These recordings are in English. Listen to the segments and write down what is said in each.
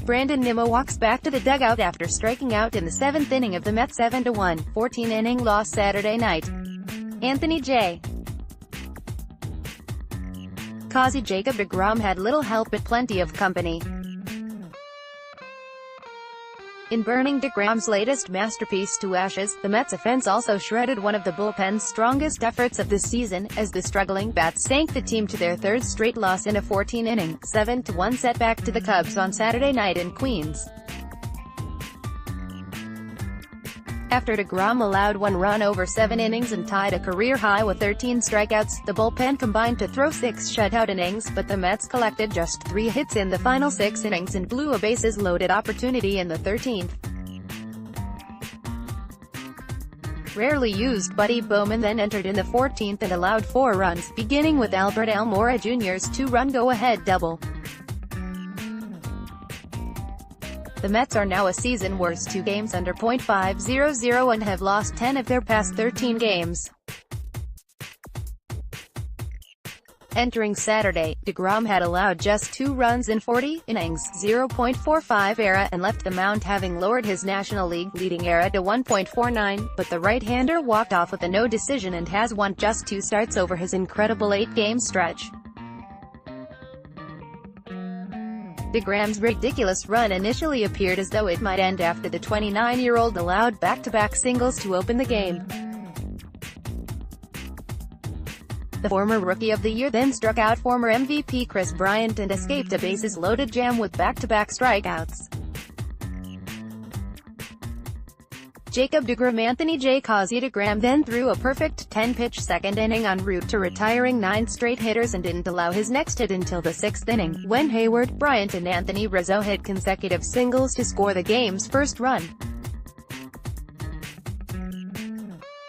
Brandon Nimmo walks back to the dugout after striking out in the 7th inning of the Mets' 7-1, 14-inning loss Saturday night. Anthony J. Causi Jacob deGrom had little help but plenty of company. In burning deGrom's latest masterpiece to ashes, the Mets offense also shredded one of the bullpen's strongest efforts of the season, as the struggling bats sank the team to their third straight loss in a 14-inning, 7-1 setback to the Cubs on Saturday night in Queens. After deGrom allowed 1 run over 7 innings and tied a career high with 13 strikeouts, the bullpen combined to throw 6 shutout innings, but the Mets collected just 3 hits in the final 6 innings and blew a bases-loaded opportunity in the 13th. Rarely used Buddy Bowman then entered in the 14th and allowed 4 runs, beginning with Albert Almora Jr.'s 2-run go-ahead double. The Mets are now a season worst 2 games under .500 and have lost 10 of their past 13 games. Entering Saturday, deGrom had allowed just 2 runs in 40 innings, 0.45 ERA, and left the mound having lowered his National League leading ERA to 1.49, but the right-hander walked off with a no decision and has won just 2 starts over his incredible 8-game stretch. deGrom's ridiculous run initially appeared as though it might end after the 29-year-old allowed back-to-back singles to open the game. The former Rookie of the Year then struck out former MVP Kris Bryant and escaped a bases-loaded jam with back-to-back strikeouts. Jacob deGrom Anthony J. Causi deGrom then threw a perfect 10-pitch second inning en route to retiring 9 straight hitters and didn't allow his next hit until the 6th inning, when Hayward, Bryant and Anthony Rizzo hit consecutive singles to score the game's first run.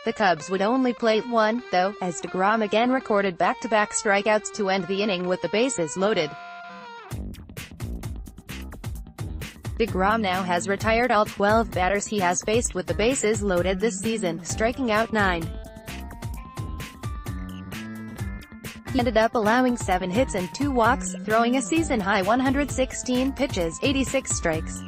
The Cubs would only play 1, though, as deGrom again recorded back-to-back strikeouts to end the inning with the bases loaded. deGrom now has retired all 12 batters he has faced with the bases loaded this season, striking out 9. He ended up allowing 7 hits and 2 walks, throwing a season-high 116 pitches, 86 strikes.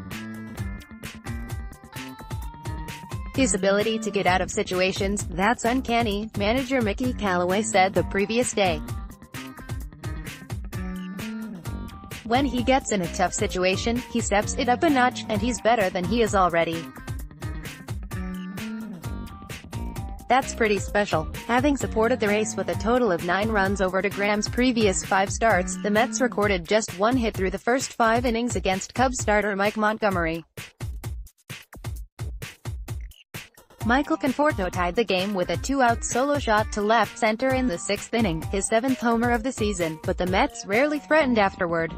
His ability to get out of situations, "That's uncanny," manager Mickey Callaway said the previous day. When he gets in a tough situation, he steps it up a notch, and he's better than he is already. That's pretty special. Having supported the race with a total of 9 runs over deGrom's previous 5 starts, the Mets recorded just 1 hit through the first 5 innings against Cubs starter Mike Montgomery. Michael Conforto tied the game with a 2-out solo shot to left center in the 6th inning, his 7th homer of the season, but the Mets rarely threatened afterward.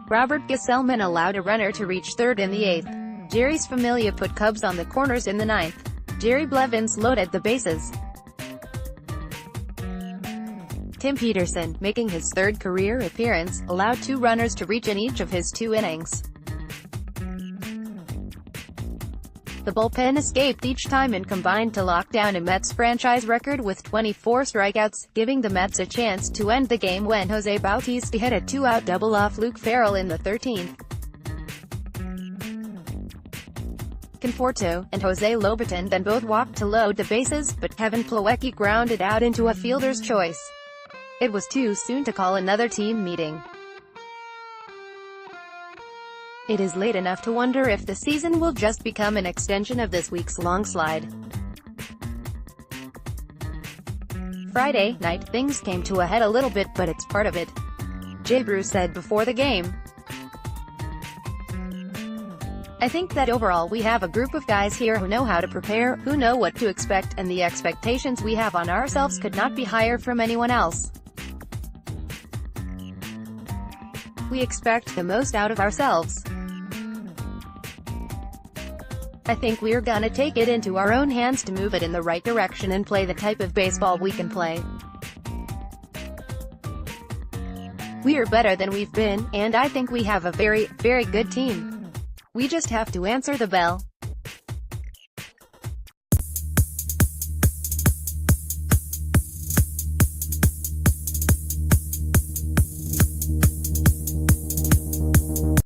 Robert Gesellman allowed a runner to reach third in the 8th. Jerry's Familia put Cubs on the corners in the 9th. Jerry Blevins loaded the bases. Tim Peterson, making his 3rd career appearance, allowed 2 runners to reach in each of his 2 innings. The bullpen escaped each time and combined to lock down a Mets franchise record with 24 strikeouts, giving the Mets a chance to end the game when Jose Bautista hit a 2-out double off Luke Farrell in the 13th. Conforto and Jose Lobaton then both walked to load the bases, but Kevin Plawecki grounded out into a fielder's choice. It was too soon to call another team meeting. It is late enough to wonder if the season will just become an extension of this week's long slide. Friday night, things came to a head a little bit, but it's part of it. Jay Bruce said before the game, "I think that overall we have a group of guys here who know how to prepare, who know what to expect, and the expectations we have on ourselves could not be higher from anyone else. We expect the most out of ourselves. I think we're gonna take it into our own hands to move it in the right direction and play the type of baseball we can play. We are better than we've been, and I think we have a very, very good team. We just have to answer the bell."